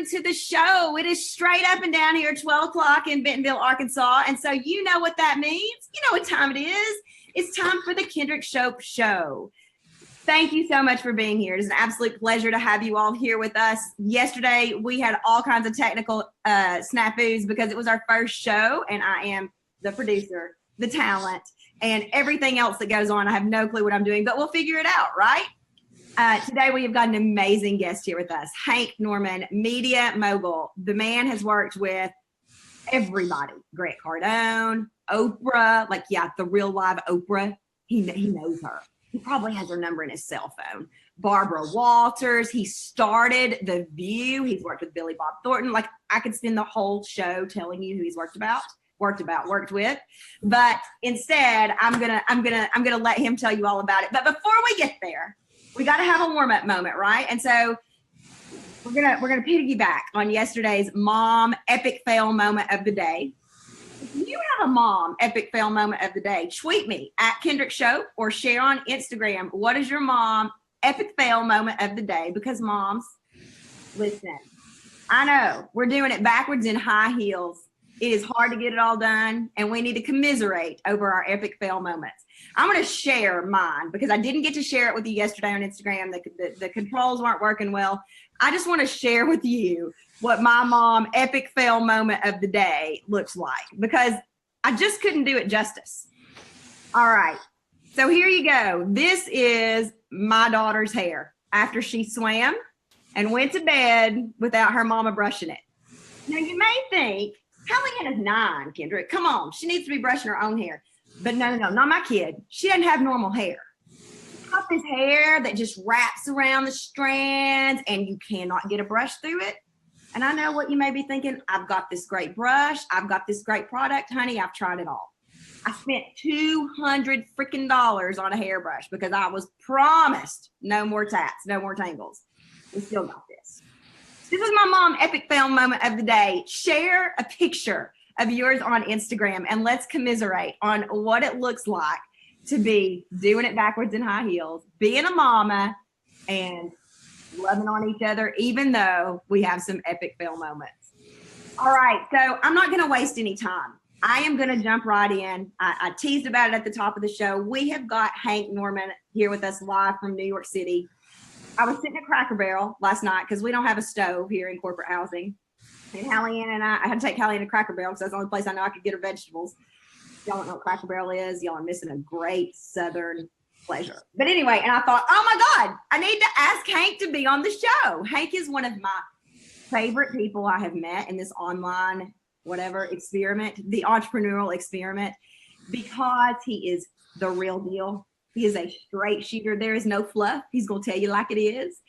welcome to the show. It is straight up and down here at 12 o'clock in Bentonville, Arkansas. And so you know what that means. You know what time it is. It's time for the Kendrick Shope Show. Thank you so much for being here. It is an absolute pleasure to have you all here with us. Yesterday, we had all kinds of technical snafus because it was our first show, and I am the producer, the talent, and everything else that goes on. I have no clue what I'm doing, but we'll figure it out, right? Today, we have got an amazing guest here with us, Hank Norman, media mogul. The man has worked with everybody, Grant Cardone, Oprah, the real live Oprah. He knows her. He probably has her number in his cell phone. Barbara Walters. He started The View. He's worked with Billy Bob Thornton. I could spend the whole show telling you who he's worked with. But instead, I'm gonna let him tell you all about it. But before we get there, we got to have a warm-up moment, right? And so we're gonna piggyback on yesterday's mom epic fail moment of the day. If you have a mom epic fail moment of the day, tweet me at Kendrick Shope or share on Instagram. What is your mom epic fail moment of the day? Because moms, listen, I know we're doing it backwards in high heels. It is hard to get it all done, and we need to commiserate over our epic fail moments. I'm going to share mine because I didn't get to share it with you yesterday on Instagram. The controls weren't working well. I just want to share with you what my mom epic fail moment of the day looks like because I just couldn't do it justice. All right. So here you go. This is my daughter's hair after she swam and went to bed without her mama brushing it. Now you may think, Kellyanne is 9, Kendrick. Come on. She needs to be brushing her own hair. But no, not my kid. She doesn't have normal hair. She's got this hair that just wraps around the strands and you cannot get a brush through it. And I know what you may be thinking. I've got this great brush. I've got this great product. Honey, I've tried it all. I spent $200 freaking on a hairbrush because I was promised no more tats, no more tangles. We still got this. This is my mom epic fail moment of the day. Share a picture of yours on Instagram and let's commiserate on what it looks like to be doing it backwards in high heels, being a mama, and loving on each other, even though we have some epic fail moments. All right, so I'm not going to waste any time. I am going to jump right in. I teased about it at the top of the show. We have got Hank Norman here with us live from New York City. I was sitting at Cracker Barrel last night because we don't have a stove here in corporate housing. And Kellyanne and I had to take Kellyanne to Cracker Barrel because that's the only place I know I could get her vegetables. Y'all don't know what Cracker Barrel is. Y'all are missing a great Southern pleasure. But anyway, and I thought, oh my God, I need to ask Hank to be on the show. Hank is one of my favorite people I have met in this online, whatever experiment, the entrepreneurial experiment, because he is the real deal. He is a straight shooter. There is no fluff. He's going to tell you like it is.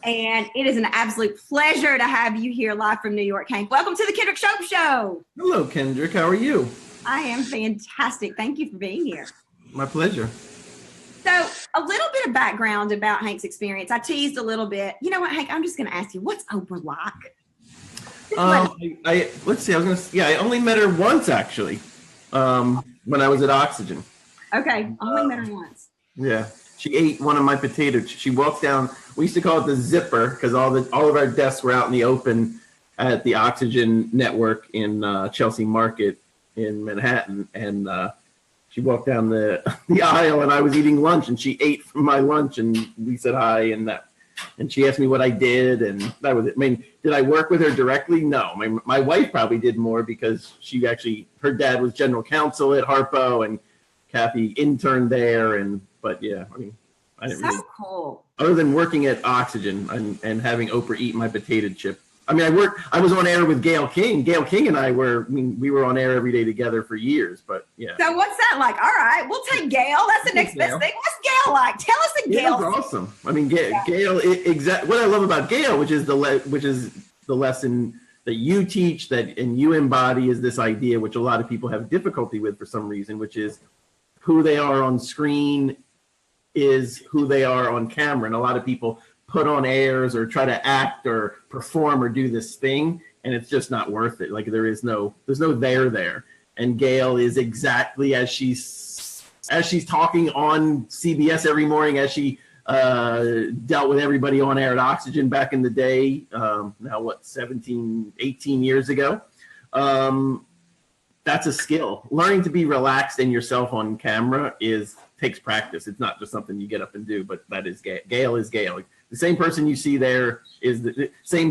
And it is an absolute pleasure to have you here live from New York, Hank. Welcome to the Kendrick Shope Show. Hello, Kendrick. How are you? I am fantastic. Thank you for being here. My pleasure. So a little bit of background about Hank's experience. I teased a little bit. You know what, Hank? I'm just going to ask you, what's Oprah like? Let's see. I only met her once, actually, when I was at Oxygen. Okay. Only met her once. Yeah, she ate one of my potatoes. She walked down. We used to call it the zipper because all of our desks were out in the open at the Oxygen Network in Chelsea Market in Manhattan. And she walked down the aisle, and I was eating lunch, and she ate from my lunch, and we said hi, and she asked me what I did, and that was it. I mean, did I work with her directly? No. My wife probably did more because her dad was general counsel at Harpo, and Kathy interned there, but yeah, I mean, I didn't really. Cool. Other than working at Oxygen and having Oprah eat my potato chip. I mean, I was on air with Gayle King. Gayle King and we were on air every day together for years, but yeah. So what's that like? All right, we'll take Gayle. That's the next best thing. What's Gayle like? Tell us the Gayle. Gayle's awesome. I mean, Gayle, what I love about Gayle, which is the lesson that you teach and you embody, is this idea, which a lot of people have difficulty with for some reason, which is who they are on screen is who they are on camera. And a lot of people put on airs or try to act or perform or do this thing, and it's just not worth it. Like there's no there. And Gayle is exactly as she's talking on CBS every morning, as she dealt with everybody on air at Oxygen back in the day. Now what, 17, 18 years ago. That's a skill. Learning to be relaxed in yourself on camera takes practice. It's not just something you get up and do, but that is Gayle is Gayle. The same person you see there is the same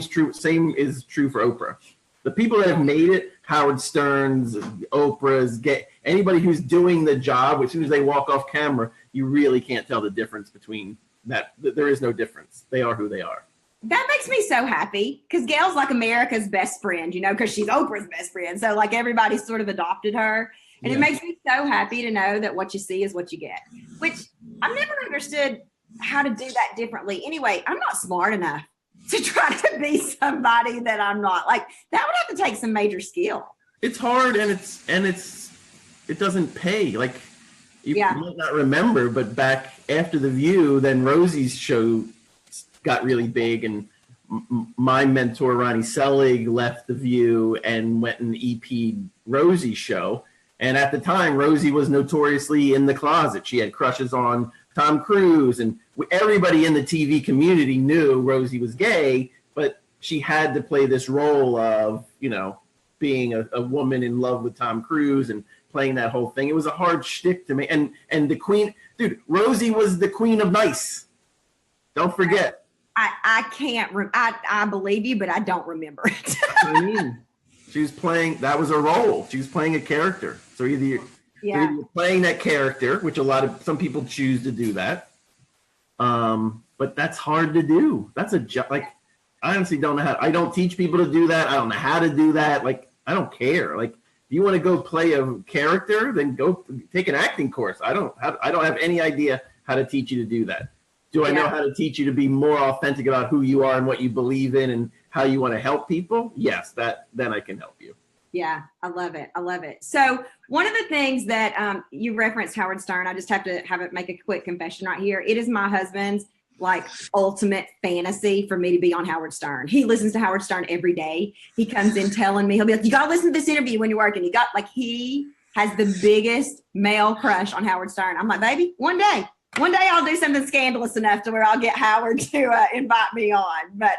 is true for Oprah. The people that have made it, Howard Stern's, Oprah's, anybody who's doing the job, as soon as they walk off camera, you really can't tell the difference between that. There is no difference. They are who they are. That makes me so happy because Gayle's like America's best friend, you know, because she's Oprah's best friend. So like everybody sort of adopted her. And It makes me so happy to know that what you see is what you get, which I've never understood how to do that differently. Anyway, I'm not smart enough to try to be somebody that I'm not. Like that would have to take some major skill. It's hard and it doesn't pay. Like you might not remember, but back after The View, then Rosie's show got really big, and my mentor Ronnie Selig left The View and went and EP'd Rosie's show. And at the time, Rosie was notoriously in the closet. She had crushes on Tom Cruise, and everybody in the TV community knew Rosie was gay, but she had to play this role of, you know, being a woman in love with Tom Cruise and playing that whole thing. It was a hard shtick to me. And the queen, dude, Rosie was the queen of nice. Don't forget. I can't. I believe you, but I don't remember it. I mean, she was playing. That was a role. She was playing a character. So either you're playing that character, which some people choose to do that. But that's hard to do. That's a job. Like I honestly don't know how. I don't teach people to do that. I don't know how to do that. Like I don't care. Like if you want to go play a character, then go take an acting course. I don't have any idea how to teach you to do that. Do I know how to teach you to be more authentic about who you are and what you believe in and how you want to help people? Yes, then I can help you. Yeah, I love it. I love it. So one of the things that you referenced Howard Stern, I just have to make a quick confession right here. It is my husband's like ultimate fantasy for me to be on Howard Stern. He listens to Howard Stern every day. He comes in telling me, he'll be like, you got to listen to this interview when you're working. He has the biggest male crush on Howard Stern. I'm like, baby, one day I'll do something scandalous enough to where I'll get Howard to invite me on. But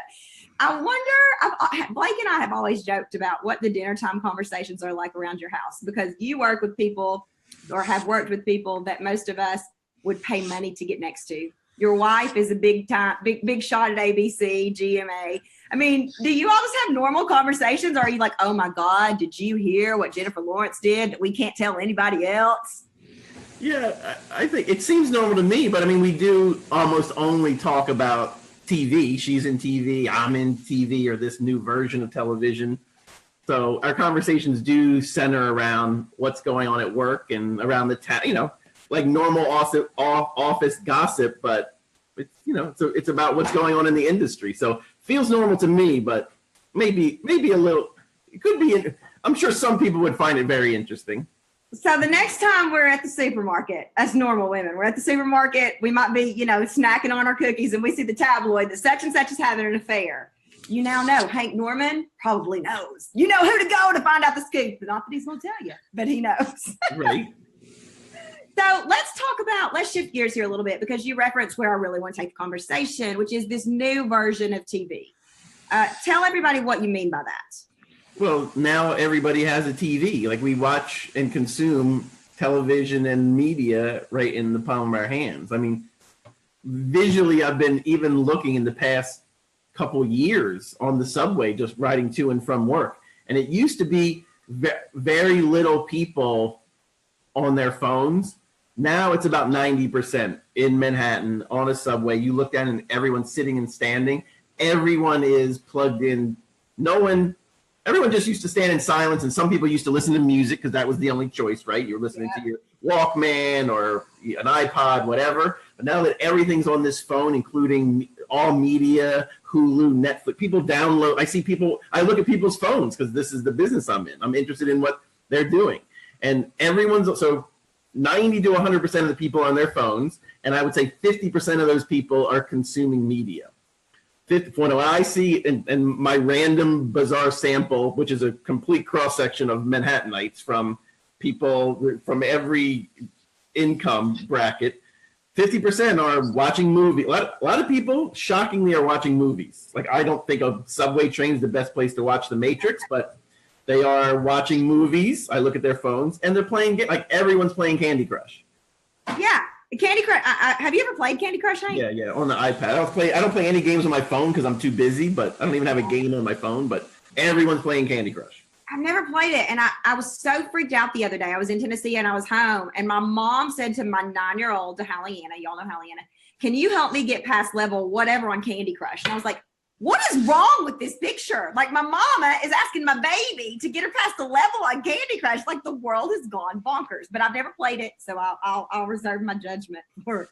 I wonder, Blake and I have always joked about what the dinner time conversations are like around your house, because you work with people or have worked with people that most of us would pay money to get next to. Your wife is a big shot at ABC, GMA. I mean, do you all just have normal conversations, or are you like, oh my God, did you hear what Jennifer Lawrence did that we can't tell anybody else? Yeah, I think it seems normal to me, but I mean, we do almost only talk about TV. She's in TV, I'm in TV, or this new version of television. So our conversations do center around what's going on at work and around the town, like normal office gossip, but it's about what's going on in the industry. So feels normal to me, but maybe a little, it could be, I'm sure some people would find it very interesting. So the next time we're at the supermarket, as normal women, we're at the supermarket, we might be, snacking on our cookies, and we see the tabloid that such and such is having an affair. You now know Hank Norman probably knows. You know who to go to find out the scoop. Not that he's going to tell you, but he knows. Right. So let's shift gears here a little bit, because you referenced where I really want to take the conversation, which is this new version of TV. Tell everybody what you mean by that. Well, now everybody has a TV. Like, we watch and consume television and media right in the palm of our hands. I mean, visually, I've been even looking in the past couple years on the subway, just riding to and from work. And it used to be very little people on their phones. Now it's about 90% in Manhattan on a subway. You look down and everyone's sitting and standing. Everyone is plugged in. Everyone just used to stand in silence, and some people used to listen to music because that was the only choice, right? You're listening to your Walkman or an iPod, whatever. But now that everything's on this phone, including all media, Hulu, Netflix, people download. I look at people's phones because this is the business I'm in. I'm interested in what they're doing. And so 90 to 100% of the people are on their phones, and I would say 50% of those people are consuming media. When I see in my random bizarre sample, which is a complete cross-section of Manhattanites from people from every income bracket, 50% are watching movies. A lot of people, shockingly, are watching movies. Like, I don't think a subway train is the best place to watch The Matrix, but they are watching movies. I look at their phones, and they're playing, like, everyone's playing Candy Crush. Yeah, Candy Crush. Have you ever played Candy Crush, Hank? Yeah, on the iPad. I don't play any games on my phone because I'm too busy, but I don't even have a game on my phone, but everyone's playing Candy Crush. I've never played it, and I was so freaked out the other day. I was in Tennessee, and I was home, and my mom said to my 9-year-old, to Hallianna, y'all know Hallianna, can you help me get past level whatever on Candy Crush? And I was like, what is wrong with this picture? Like, my mama is asking my baby to get her past the level on Candy Crush. Like, the world has gone bonkers. But I've never played it, so I'll reserve my judgment for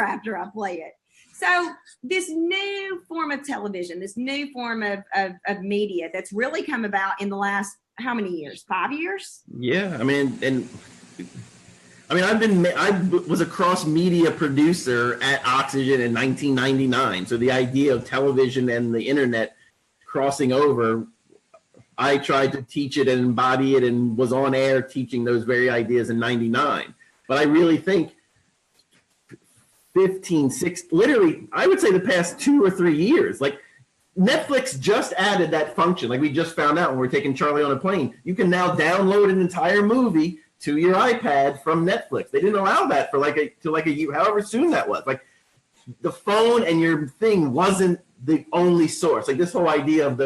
after I play it. So this new form of television, this new form of media that's really come about in the last, how many years? 5 years? Yeah, I was a cross media producer at Oxygen in 1999. So the idea of television and the internet crossing over, I tried to teach it and embody it and was on air teaching those very ideas in 99. But I really think 15, 16, literally, I would say the past 2 or 3 years, like Netflix just added that function. Like we just found out when we're taking Charlie on a plane, you can now download an entire movie to your iPad from Netflix. They didn't allow that for a year, however soon that was. Like the phone and your thing wasn't the only source. Like this whole idea of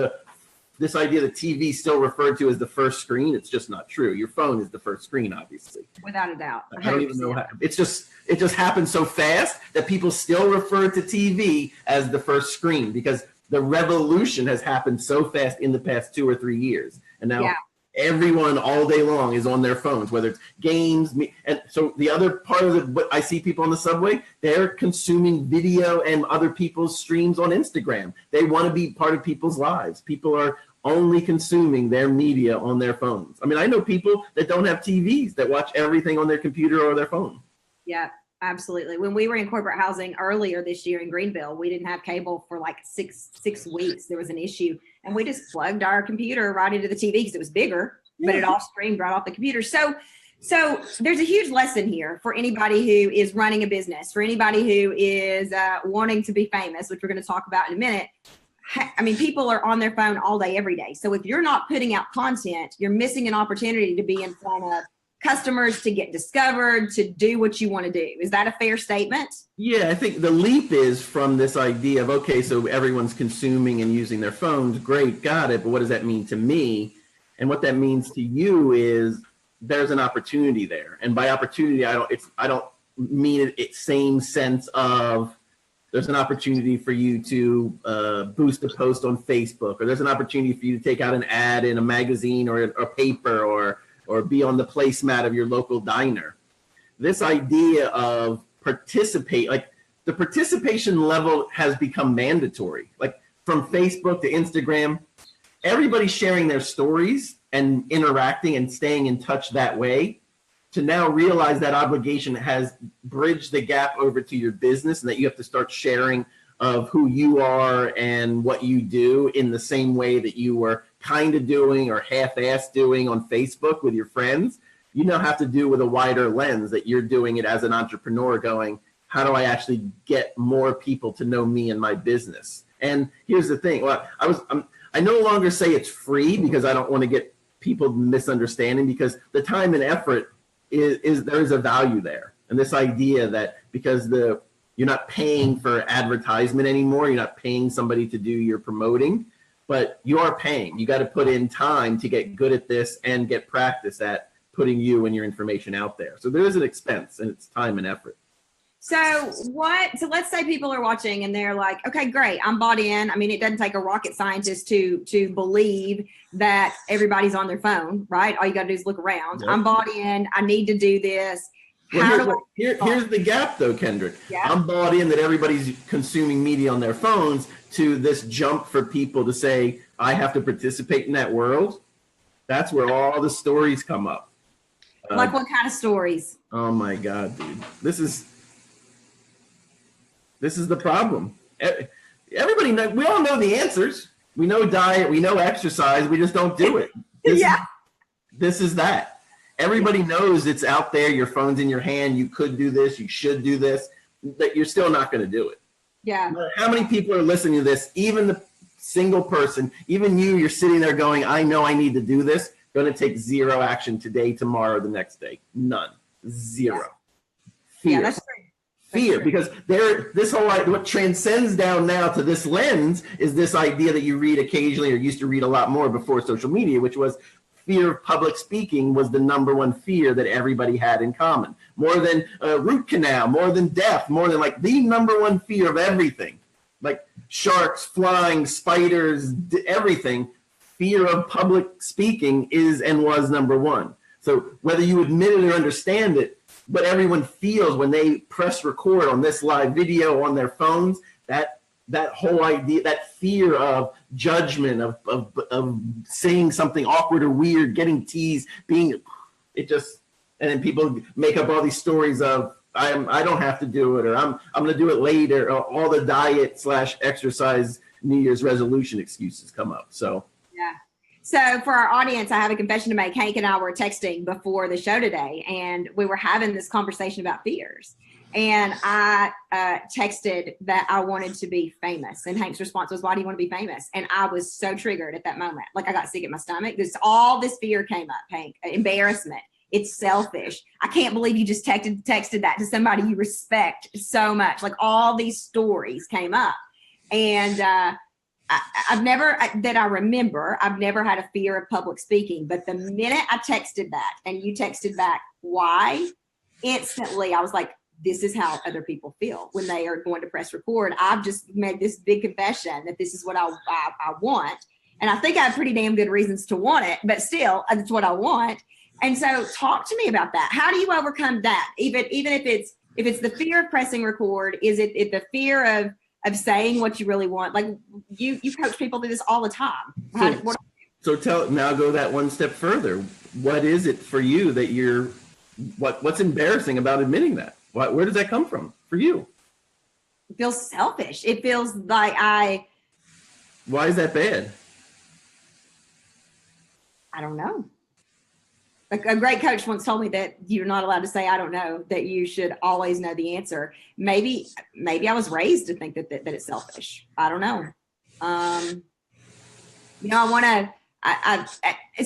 this idea that TV is still referred to as the first screen, it's just not true. Your phone is the first screen, obviously. Without a doubt. 100%. I don't even know how. It just happened so fast that people still refer to TV as the first screen because the revolution has happened so fast in the past 2 or 3 years. And now everyone all day long is on their phones, whether it's games. And so the other part of what I see people on the subway, they're consuming video and other people's streams on Instagram. They want to be part of people's lives. People are only consuming their media on their phones. I mean, I know people that don't have TVs that watch everything on their computer or their phone. Yeah, absolutely. When we were in corporate housing earlier this year in Greenville, we didn't have cable for like six weeks. There was an issue, and we just plugged our computer right into the TV because it was bigger, but it all streamed right off the computer. So there's a huge lesson here for anybody who is running a business, for anybody who is wanting to be famous, which we're going to talk about in a minute. I mean, people are on their phone all day, every day. So if you're not putting out content, you're missing an opportunity to be in front of customers, to get discovered, to do what you want to do. Is that a fair statement? Yeah, I think the leap is from this idea of, okay, so everyone's consuming and using their phones. Great, got it. But what does that mean to me? And what that means to you is there's an opportunity there. And by opportunity, I don't mean it same sense of there's an opportunity for you to boost a post on Facebook, or there's an opportunity for you to take out an ad in a magazine or a paper or be on the placemat of your local diner. This idea of participate, like the participation level has become mandatory. Like from Facebook to Instagram, everybody's sharing their stories and interacting and staying in touch that way. To now realize that obligation has bridged the gap over to your business and that you have to start sharing of who you are and what you do in the same way that you were kind of doing or half-assed doing on Facebook with your friends. You now have to do with a wider lens that you're doing it as an entrepreneur going, how do I actually get more people to know me and my business? And here's the thing. Well, I no longer say it's free because I don't want to get people misunderstanding, because the time and effort is there is a value there. And this idea that because you're not paying for advertisement anymore, you're not paying somebody to do your promoting, but you are paying. You got to put in time to get good at this and get practice at putting you and your information out there. So there is an expense, and it's time and effort. So let's say people are watching and they're like, okay, great, I'm bought in. I mean, it doesn't take a rocket scientist to believe that everybody's on their phone, right? All you got to do is look around. Yep. I'm bought in. I need to do this. Here's the gap, though, Kendrick. Yeah. I'm bought in that everybody's consuming media on their phones, to this jump for people to say, I have to participate in that world. That's where all the stories come up. Like what kind of stories? Oh, my God, dude. This is the problem. Everybody knows, we all know the answers. We know diet, we know exercise, we just don't do it. This is that. Everybody knows it's out there, your phone's in your hand, you could do this, you should do this. that you're still not going to do it. Yeah. No matter how many people are listening to this, even the single person, even you're sitting there going, I know I need to do this, going to take zero action today, tomorrow, the next day. None. Zero. Fear. Yeah, that's true. Fear, because this whole, what transcends down now to this lens is this idea that you read occasionally or used to read a lot more before social media, which was fear of public speaking was the number one fear that everybody had in common. More than root canal, more than death, more than like the number one fear of everything. Like sharks, flying, spiders, everything. Fear of public speaking is and was number one. So whether you admit it or understand it, but everyone feels when they press record on this live video on their phones, that whole idea, that fear of judgment, of saying something awkward or weird, getting teased, and then people make up all these stories of I don't have to do it, or I'm going to do it later, or all the diet / exercise New Year's resolution excuses come up. So yeah. So for our audience, I have a confession to make. Hank and I were texting before the show today, and we were having this conversation about fears. And I texted that I wanted to be famous. And Hank's response was, why do you want to be famous? And I was so triggered at that moment. Like I got sick at my stomach. All this fear came up, Hank. Embarrassment. It's selfish. I can't believe you just texted that to somebody you respect so much. Like all these stories came up. And I've never had a fear of public speaking. But the minute I texted that and you texted back, why? Instantly, I was like, this is how other people feel when they are going to press record. I've just made this big confession that this is what I want. And I think I have pretty damn good reasons to want it, but still, it's what I want. And so talk to me about that. How do you overcome that? Even if it's the fear of pressing record, is it the fear of saying what you really want? Like you coach people through this all the time. Now go that one step further. What is it for you that what's embarrassing about admitting that? Where does that come from for you? It feels selfish. It feels like Why is that bad? I don't know. Like a great coach once told me that you're not allowed to say, I don't know, that you should always know the answer. Maybe I was raised to think that it's selfish. I don't know. So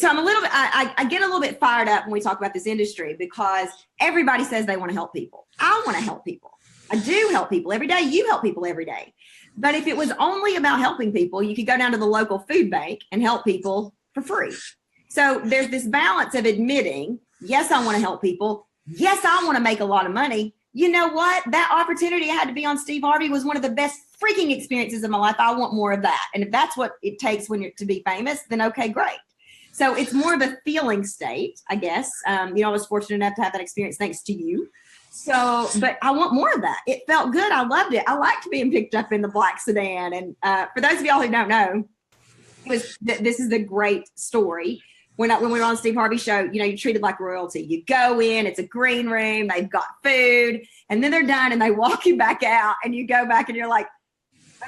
I'm a little bit, I get a little bit fired up when we talk about this industry because everybody says they want to help people. I want to help people. I do help people every day. You help people every day. But if it was only about helping people, you could go down to the local food bank and help people for free. So there's this balance of admitting, yes, I want to help people. Yes, I want to make a lot of money. You know what? That opportunity I had to be on Steve Harvey was one of the best freaking experiences of my life. I want more of that. And if that's what it takes when you're to be famous, then okay, great. So it's more of a feeling state, I guess. I was fortunate enough to have that experience thanks to you. So, but I want more of that. It felt good. I loved it. I liked being picked up in the black sedan. And for those of y'all who don't know, this is the great story. When we were on the Steve Harvey show, you're treated like royalty. You go in, it's a green room, they've got food, and then they're done and they walk you back out and you go back and you're like,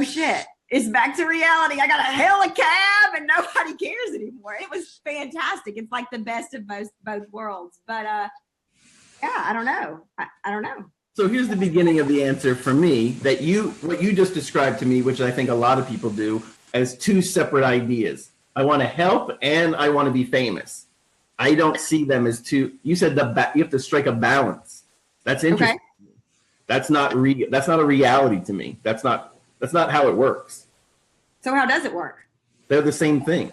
oh shit, it's back to reality. I got to hail a cab and nobody cares anymore. It was fantastic. It's like the best of both worlds. But yeah, I don't know. I don't know. So here's the beginning of the answer for me, that what you just described to me, which I think a lot of people do, as two separate ideas. I want to help and I want to be famous. I don't see them as two. You said you have to strike a balance. That's interesting. Okay. That's not a reality to me. That's not how it works. So how does it work? They're the same thing.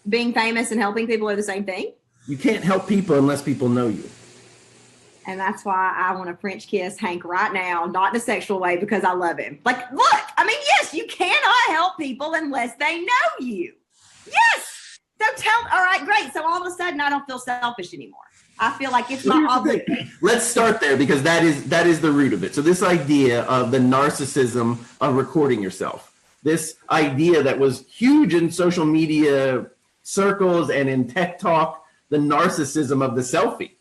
Being famous and helping people are the same thing? You can't help people unless people know you. And that's why I want to French kiss Hank right now, not in a sexual way, because I love him. Like, look, yes, you cannot help people unless they know you. Yes. So all right, great. So all of a sudden I don't feel selfish anymore. I feel like it's my obligation. Let's start there because that is the root of it. So this idea of the narcissism of recording yourself, this idea that was huge in social media circles and in tech talk, the narcissism of the selfie.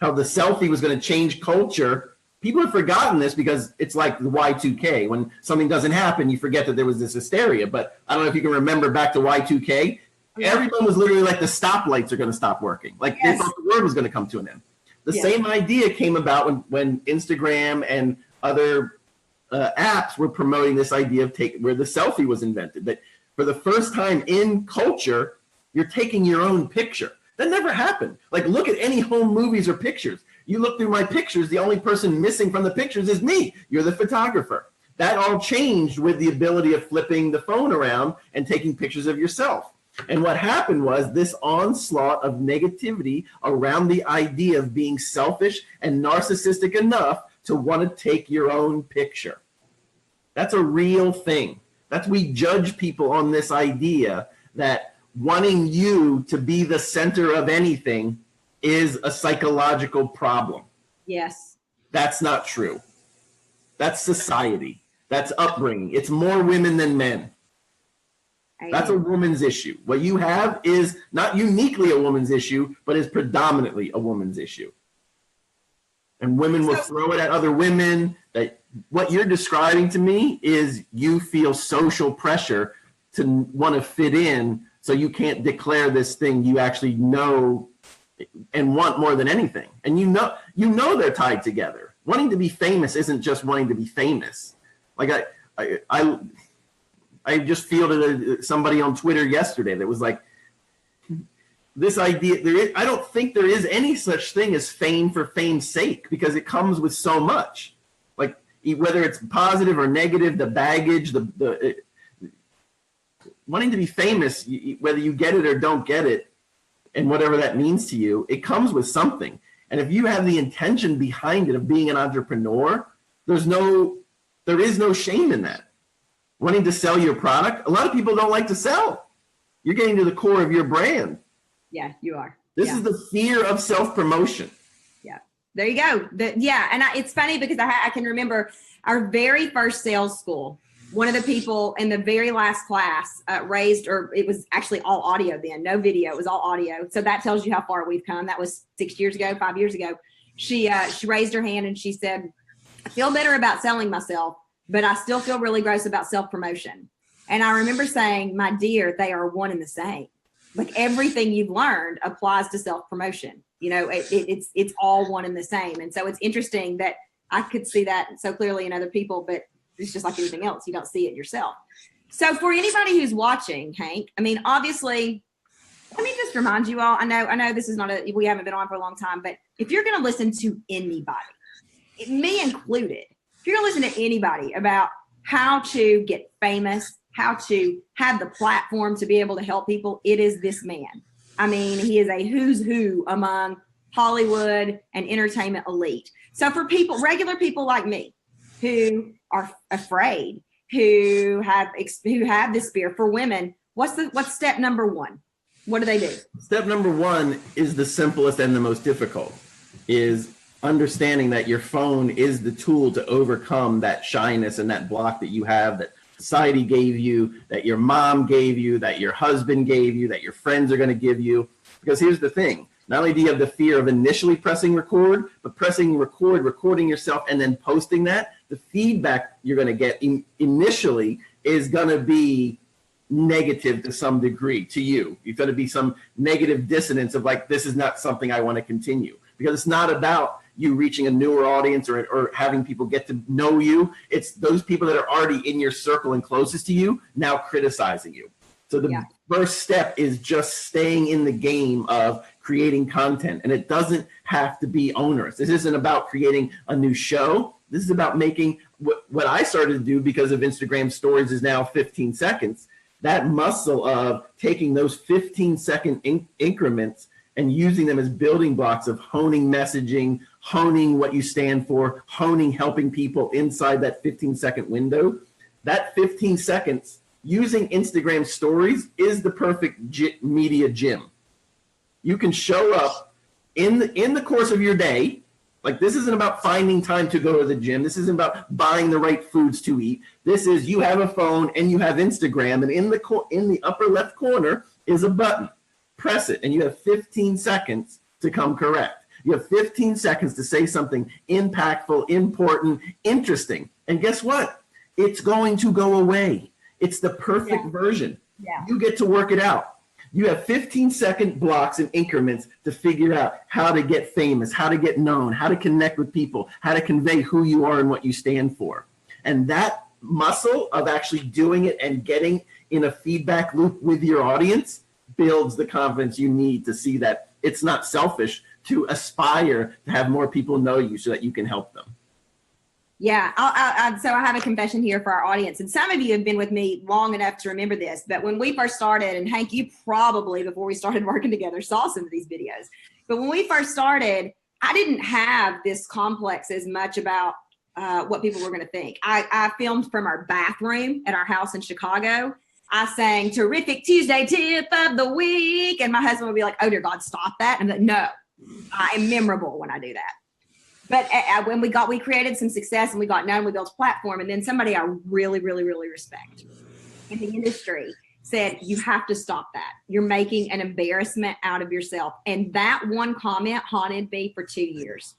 How the selfie was going to change culture. People have forgotten this because it's like the Y2K. When something doesn't happen, you forget that there was this hysteria. But I don't know if you can remember back to Y2K. Yeah. Everyone was literally like, the stoplights are going to stop working. Like, yes. They thought the world was going to come to an end. The same idea came about when Instagram and other apps were promoting this idea of where the selfie was invented. That for the first time in culture, you're taking your own picture. That never happened. Like, look at any home movies or pictures. You look through my pictures, the only person missing from the pictures is me. You're the photographer. That all changed with the ability of flipping the phone around and taking pictures of yourself. And what happened was this onslaught of negativity around the idea of being selfish and narcissistic enough to want to take your own picture. That's a real thing. We judge people on this idea that wanting you to be the center of anything is a psychological problem. Yes. That's not true. That's society. That's upbringing. It's more women than men. That's a woman's issue. What you have is not uniquely a woman's issue, but is predominantly a woman's issue. And women will throw it at other women. That what you're describing to me is you feel social pressure to want to fit in, so you can't declare this thing you actually know and want more than anything. And you know they're tied together. Wanting to be famous isn't just wanting to be famous. Like I just fielded somebody on Twitter yesterday that was like, this idea, I don't think there is any such thing as fame for fame's sake, because it comes with so much. Like, whether it's positive or negative, the baggage, wanting to be famous, whether you get it or don't get it, and whatever that means to you, it comes with something. And if you have the intention behind it of being an entrepreneur, there is no shame in that. Wanting to sell your product, a lot of people don't like to sell. You're getting to the core of your brand. Yeah, you are. This is the fear of self-promotion. Yeah, there you go. And it's funny because I can remember our very first sales school. One of the people in the very last class raised, or it was actually all audio then, no video, it was all audio. So that tells you how far we've come. That was 5 years ago. She raised her hand and she said, I feel better about selling myself, but I still feel really gross about self-promotion. And I remember saying, my dear, they are one and the same. Like, everything you've learned applies to self-promotion. You know, it's all one and the same. And so it's interesting that I could see that so clearly in other people, but it's just like anything else. You don't see it yourself. So for anybody who's watching, Hank, I mean, obviously, let me just remind you all, I know this is we haven't been on for a long time, but if you're going to listen to anybody, me included, if you're going to listen to anybody about how to get famous, how to have the platform to be able to help people, it is this man. I mean, he is a who's who among Hollywood and entertainment elite. So for people, regular people like me, who are afraid, who have this fear, for women, what's step number one? What do they do? Step number one is the simplest and the most difficult, is understanding that your phone is the tool to overcome that shyness and that block that you have, that society gave you, that your mom gave you, that your husband gave you, that your friends are going to give you. Because here's the thing. Not only do you have the fear of initially pressing record, but pressing record, recording yourself, and then posting that, the feedback you're going to get initially is going to be negative to some degree to you. You're going to be some negative dissonance of like, this is not something I want to continue. Because it's not about you reaching a newer audience or having people get to know you. It's those people that are already in your circle and closest to you now criticizing you. So the first step is just staying in the game of creating content. And it doesn't have to be onerous. This isn't about creating a new show. This is about making what I started to do because of Instagram stories is now 15 seconds. That muscle of taking those 15-second increments and using them as building blocks of honing messaging, honing what you stand for, honing helping people inside that 15-second window. That 15 seconds using Instagram stories is the perfect media gym. You can show up in the course of your day. Like, this isn't about finding time to go to the gym. This isn't about buying the right foods to eat. This is, you have a phone and you have Instagram, and in the upper left corner is a button. Press it, and you have 15 seconds to come correct. You have 15 seconds to say something impactful, important, interesting. And guess what? It's going to go away. It's the perfect version. Yeah. You get to work it out. You have 15-second blocks and increments to figure out how to get famous, how to get known, how to connect with people, how to convey who you are and what you stand for. And that muscle of actually doing it and getting in a feedback loop with your audience builds the confidence you need to see that it's not selfish to aspire to have more people know you so that you can help them. Yeah, so I have a confession here for our audience, and some of you have been with me long enough to remember this, but when we first started, and Hank, you probably, before we started working together, saw some of these videos, but when we first started, I didn't have this complex as much about what people were going to think. I filmed from our bathroom at our house in Chicago. I sang terrific Tuesday tip of the week, and my husband would be like, oh dear God, stop that. And I'm like, no, I am memorable when I do that. But when we created some success and we got known, we built a platform, and then somebody I really, really, really respect in the industry said, you have to stop that. You're making an embarrassment out of yourself. And that one comment haunted me for 2 years.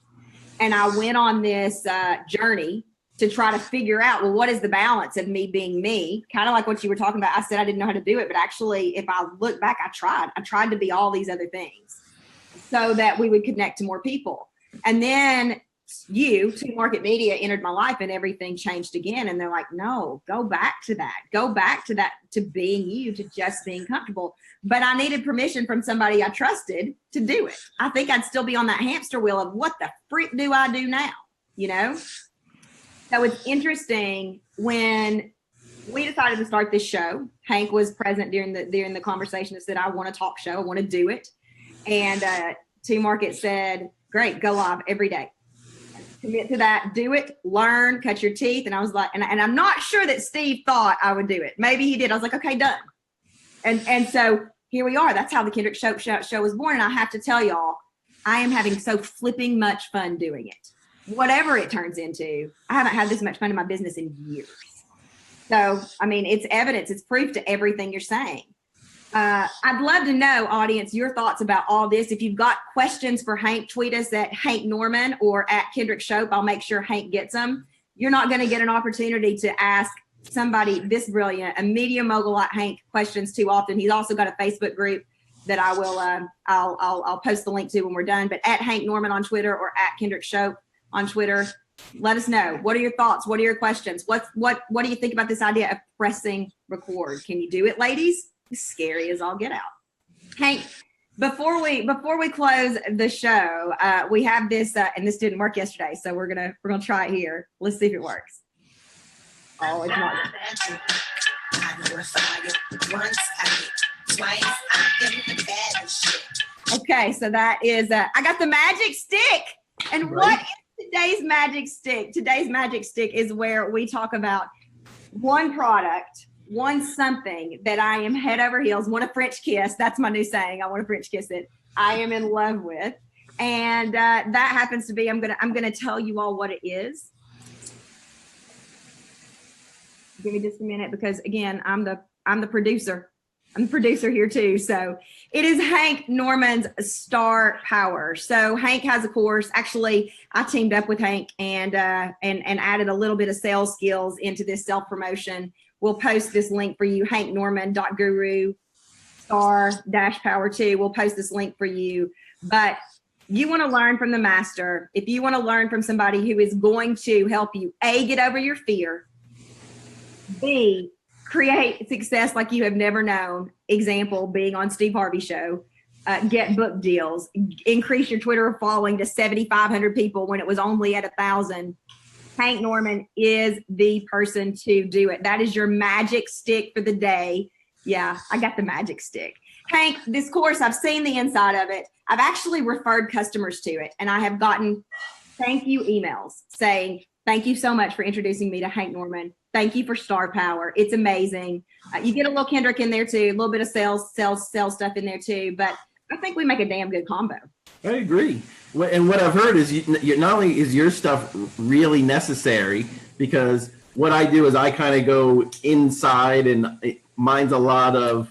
And I went on this journey to try to figure out, well, what is the balance of me being me? Kind of like what you were talking about. I said I didn't know how to do it, but actually, if I look back, I tried to be all these other things so that we would connect to more people. And then Two Market Media entered my life and everything changed again. And they're like, no, go back to that. Go back to that, to being you, to just being comfortable. But I needed permission from somebody I trusted to do it. I think I'd still be on that hamster wheel of what the freak do I do now? You know? So it's interesting when we decided to start this show. Hank was present during the conversation and said, I want a talk show. I want to do it. And Two Market said, great, go live every day. Commit to that, do it, learn, cut your teeth. And I was like, and I'm not sure that Steve thought I would do it. Maybe he did. I was like, okay, done. And so here we are. That's how the Kendrick Shope show was born. And I have to tell y'all, I am having so flipping much fun doing it. Whatever it turns into, I haven't had this much fun in my business in years. So, I mean, it's evidence, it's proof to everything you're saying. I'd love to know, audience, your thoughts about all this. If you've got questions for Hank, tweet us at Hank Norman or at Kendrick Shope. I'll make sure Hank gets them. You're not going to get an opportunity to ask somebody this brilliant, a media mogul like Hank, questions too often. He's also got a Facebook group that I will, I'll post the link to when we're done. But at Hank Norman on Twitter or at Kendrick Shope on Twitter, let us know. What are your thoughts? What are your questions? What do you think about this idea of pressing record? Can you do it, ladies? It's scary as all get out. Hank, before we close the show, we have this, and this didn't work yesterday, so we're gonna try it here. Let's see if it works. Oh, it's not. Okay, so that is, I got the magic stick. And what is today's magic stick? Today's magic stick is where we talk about one product, one something that I am head over heels, want a French kiss. That's my new saying. I want to French kiss it. I am in love with. And that happens to be, I'm gonna tell you all what it is. Give me just a minute, because again, I'm the producer. I'm the producer here too. So it is Hank Norman's Star Power. So Hank has a course. Actually, I teamed up with Hank and added a little bit of sales skills into this self-promotion. We'll post this link for you, hanknorman.guru star-power2. We'll post this link for you. But you want to learn from the master. If you want to learn from somebody who is going to help you, A, get over your fear, B, create success like you have never known. Example, being on Steve Harvey's show, get book deals, increase your Twitter following to 7,500 people when it was only at 1,000. Hank Norman is the person to do it. That is your magic stick for the day. Yeah, I got the magic stick. Hank, this course, I've seen the inside of it. I've actually referred customers to it, and I have gotten thank you emails saying, thank you so much for introducing me to Hank Norman. Thank you for Star Power. It's amazing. You get a little Kendrick in there too, a little bit of sales stuff in there too, but I think we make a damn good combo. I agree. And what I've heard is you not only is your stuff really necessary, because what I do is I kind of go inside, and mine's a lot of,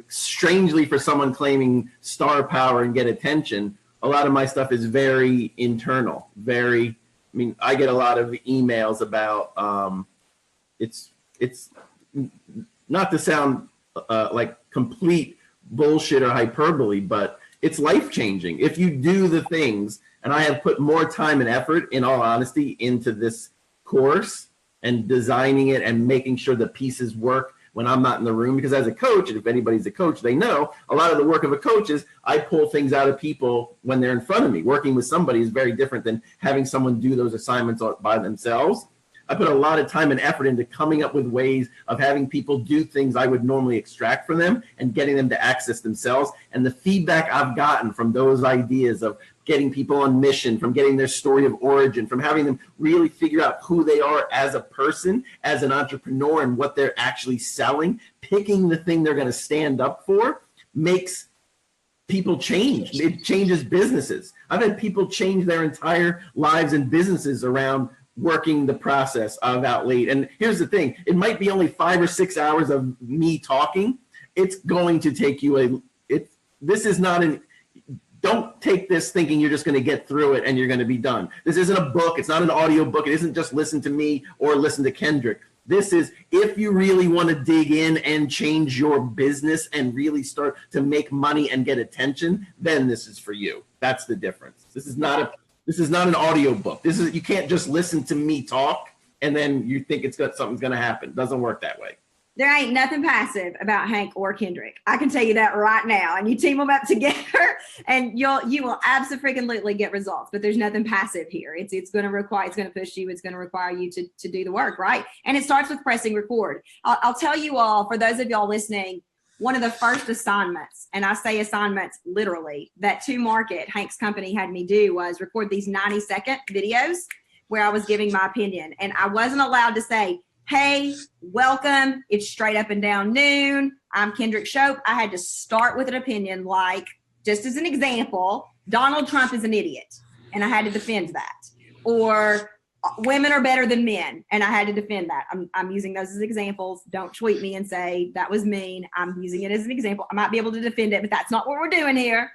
strangely for someone claiming star power and get attention, a lot of my stuff is very internal, I get a lot of emails about, it's not to sound like complete bullshit or hyperbole, but it's life-changing. If you do the things, and I have put more time and effort, in all honesty, into this course and designing it and making sure the pieces work when I'm not in the room, because as a coach, and if anybody's a coach, they know a lot of the work of a coach is I pull things out of people when they're in front of me. Working with somebody is very different than having someone do those assignments by themselves. I put a lot of time and effort into coming up with ways of having people do things I would normally extract from them and getting them to access themselves. And the feedback I've gotten from those ideas of getting people on mission, from getting their story of origin, from having them really figure out who they are as a person, as an entrepreneur, and what they're actually selling, picking the thing they're going to stand up for, makes people change. It changes businesses. I've had people change their entire lives and businesses around working the process of Out Late. And here's the thing, it might be only 5 or 6 hours of me talking. It's going to take you this is not don't take this thinking you're just going to get through it and you're going to be done. This isn't a book. It's not an audio book. It isn't just listen to me or listen to Kendrick. This is, if you really want to dig in and change your business and really start to make money and get attention, then this is for you. That's the difference. This is not an audio book. You can't just listen to me talk and then you think something's going to happen. It doesn't work that way. There ain't nothing passive about Hank or Kendrick. I can tell you that right now. And you team them up together and you will absolutely get results. But there's nothing passive here. It's going to push you. It's going to require you to do the work, right? And it starts with pressing record. I'll tell you all, for those of y'all listening, one of the first assignments, and I say assignments literally, that To Market, Hank's company, had me do was record these 90-second videos where I was giving my opinion. And I wasn't allowed to say, hey, welcome, it's straight up and down noon, I'm Kendrick Shope. I had to start with an opinion like, just as an example, Donald Trump is an idiot, and I had to defend that. Or women are better than men, and I had to defend that. I'm using those as examples. Don't tweet me and say that was mean. I'm using it as an example. I might be able to defend it, but that's not what we're doing here.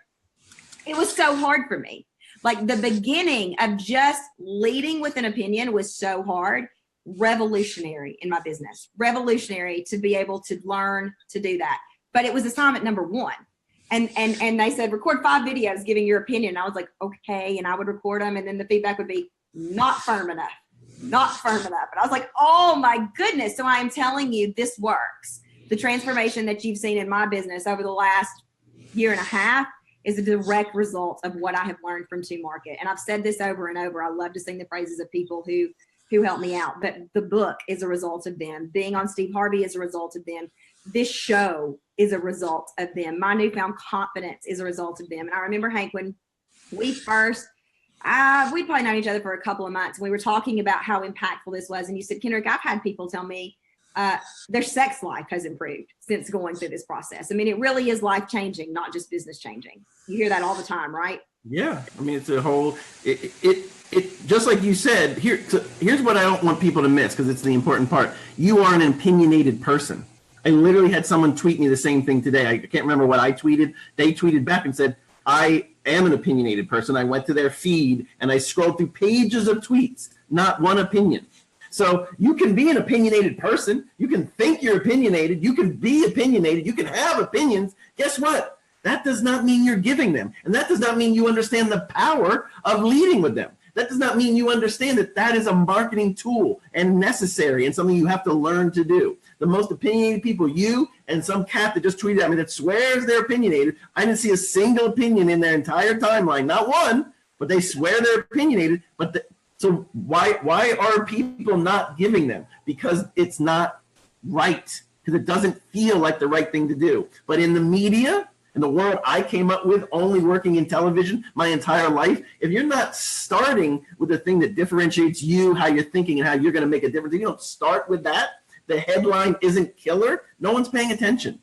It was so hard for me. Like the beginning of just leading with an opinion was so hard. Revolutionary in my business, revolutionary to be able to learn to do that. But it was assignment number 1. And they said, record 5 videos giving your opinion. I was like, okay. And I would record them. And then the feedback would be not firm enough, not firm enough. And I was like, oh my goodness. So I am telling you, this works. The transformation that you've seen in my business over the last 1.5 years is a direct result of what I have learned from To Market. And I've said this over and over. I love to sing the praises of people who helped me out. But the book is a result of them. Being on Steve Harvey is a result of them. This show is a result of them. My newfound confidence is a result of them. And I remember, Hank, when we first, we'd probably known each other for a couple of months. And we were talking about how impactful this was. And you said, Kendrick, I've had people tell me their sex life has improved since going through this process. I mean, it really is life-changing, not just business-changing. You hear that all the time, right? Yeah. I mean, it's a whole, it just like you said, here's what I don't want people to miss, because it's the important part. You are an opinionated person. I literally had someone tweet me the same thing today. I can't remember what I tweeted. They tweeted back and said, I am an opinionated person. I went to their feed and I scrolled through pages of tweets, not one opinion. So you can be an opinionated person. You can think you're opinionated. You can be opinionated. You can have opinions. Guess what? That does not mean you're giving them. And that does not mean you understand the power of leading with them. That does not mean you understand that that is a marketing tool and necessary and something you have to learn to do. The most opinionated people, you and some cat that just tweeted at me that swears they're opinionated. I didn't see a single opinion in their entire timeline, not one, but they swear they're opinionated. So why are people not giving them? Because it's not right, because it doesn't feel like the right thing to do. But in the media, in the world I came up with, only working in television my entire life, if you're not starting with the thing that differentiates you, how you're thinking and how you're going to make a difference, if you don't start with that, the headline isn't killer, no one's paying attention.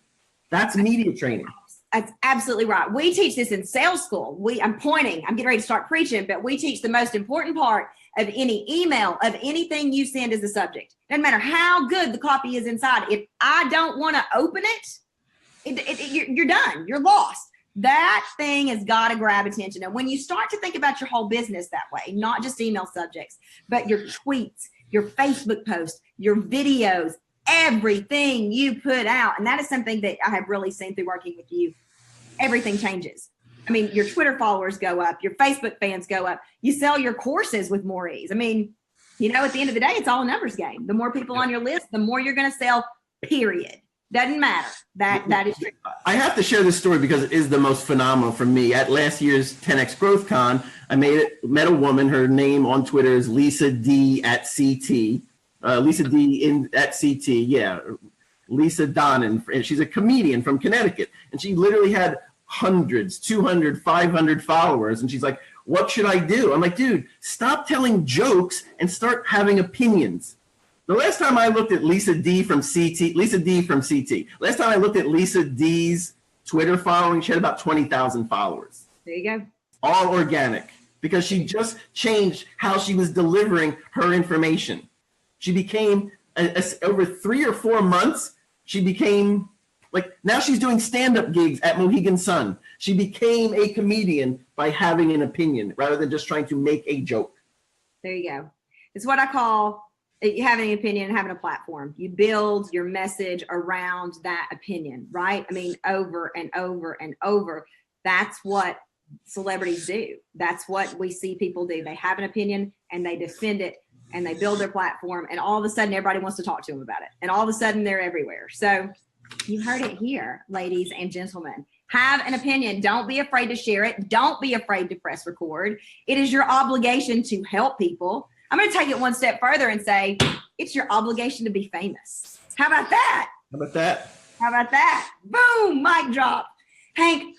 That's media training. That's absolutely right. We teach this in sales school. I'm getting ready to start preaching, but we teach the most important part of any email, of anything you send as a subject. Doesn't matter how good the copy is inside. If I don't want to open it, you're done. You're lost. That thing has got to grab attention. And when you start to think about your whole business that way, not just email subjects, but your tweets, your Facebook posts, your videos, everything you put out. And that is something that I have really seen through working with you. everything changes. I mean, your Twitter followers go up, your Facebook fans go up, you sell your courses with more ease. I mean, you know, at the end of the day, it's all a numbers game. The more people on your list, the more you're going to sell, period. Doesn't matter. That is true. I have to share this story because it is the most phenomenal for me. At last year's 10X Growth Con, I met a woman. Her name on Twitter is Lisa D at CT. Lisa D at CT. Yeah. Lisa Donnan. And she's a comedian from Connecticut. And she literally had hundreds, 200, 500 followers. And she's like, what should I do? I'm like, dude, stop telling jokes and start having opinions. The last time I looked at Lisa D from CT, last time I looked at Lisa D's Twitter following, she had about 20,000 followers. There you go. All organic, because she just changed how she was delivering her information. She became, over 3 or 4 months, she became, like, now she's doing stand-up gigs at Mohegan Sun. She became a comedian by having an opinion rather than just trying to make a joke. There you go. It's what I call having an opinion and having a platform. You build your message around that opinion, right? I mean, over and over and over. That's what celebrities do. That's what we see people do. They have an opinion and they defend it and they build their platform, and all of a sudden everybody wants to talk to them about it. And all of a sudden they're everywhere. So you heard it here, ladies and gentlemen. Have an opinion. Don't be afraid to share it. Don't be afraid to press record. It is your obligation to help people. I'm going to take it one step further and say it's your obligation to be famous. How about that? How about that? How about that? Boom, mic drop. Hank,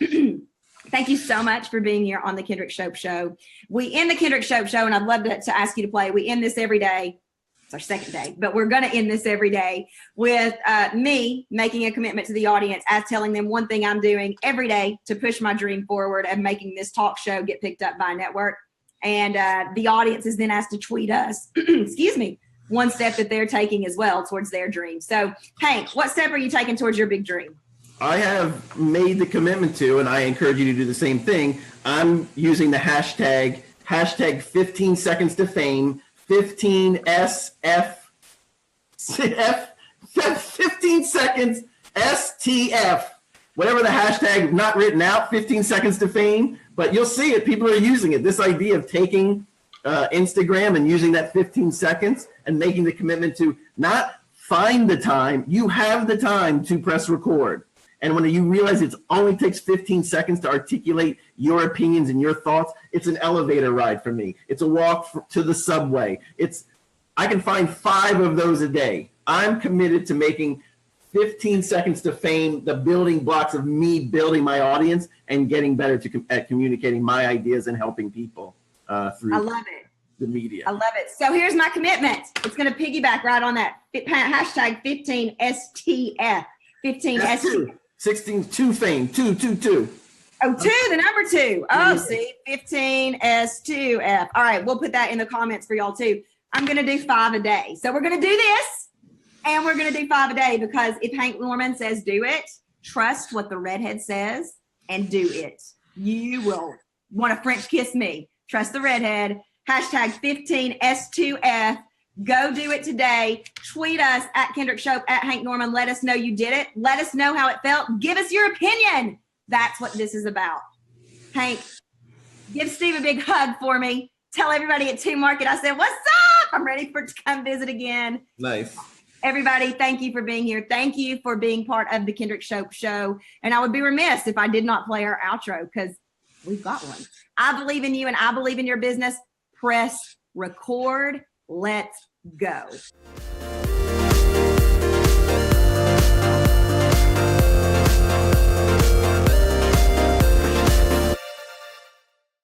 thank you so much for being here on the Kendrick Shope Show. We end the Kendrick Shope Show, and I'd love to ask you to play. We end this every day. It's our second day, but we're going to end this every day with me making a commitment to the audience as telling them one thing I'm doing every day to push my dream forward and making this talk show get picked up by a network. And the audience is then asked to tweet us, excuse me, one step that they're taking as well towards their dream. So, Hank, what step are you taking towards your big dream? I have made the commitment to, and I encourage you to do the same thing. I'm using the hashtag 15 seconds to fame, 15SF, 15 seconds STF, whatever the hashtag, not written out, 15 seconds to fame, but you'll see it. People are using it. This idea of taking Instagram and using that 15 seconds and making the commitment to not find the time, you have the time to press record. And when you realize it only takes 15 seconds to articulate your opinions and your thoughts, it's an elevator ride for me. It's a walk to the subway. I can find 5 of those a day. I'm committed to making 15 seconds to fame the building blocks of me building my audience and getting better at communicating my ideas and helping people through I love it. The media. I love it. So here's my commitment. It's going to piggyback right on that. Hashtag 15STF. 15STF. 16, 2 fame, 2. Oh, 2, the number 2. Oh, see, 15S2F. All right, we'll put that in the comments for y'all too. I'm going to do 5 a day. So we're going to do this, and we're going to do 5 a day, because if Hank Norman says do it, trust what the redhead says and do it. You will want to French kiss me. Trust the redhead. Hashtag 15S2F. Go do it today. Tweet us at Kendrick Shope, at Hank Norman. Let us know you did it. Let us know how it felt. Give us your opinion. That's what this is about. Hank, give Steve a big hug for me. Tell everybody at 2 Market I said, what's up? I'm ready for it to come visit again. Nice. Everybody, thank you for being here. Thank you for being part of the Kendrick Shope Show. And I would be remiss if I did not play our outro, because we've got one. I believe in you and I believe in your business. Press record. Let's go.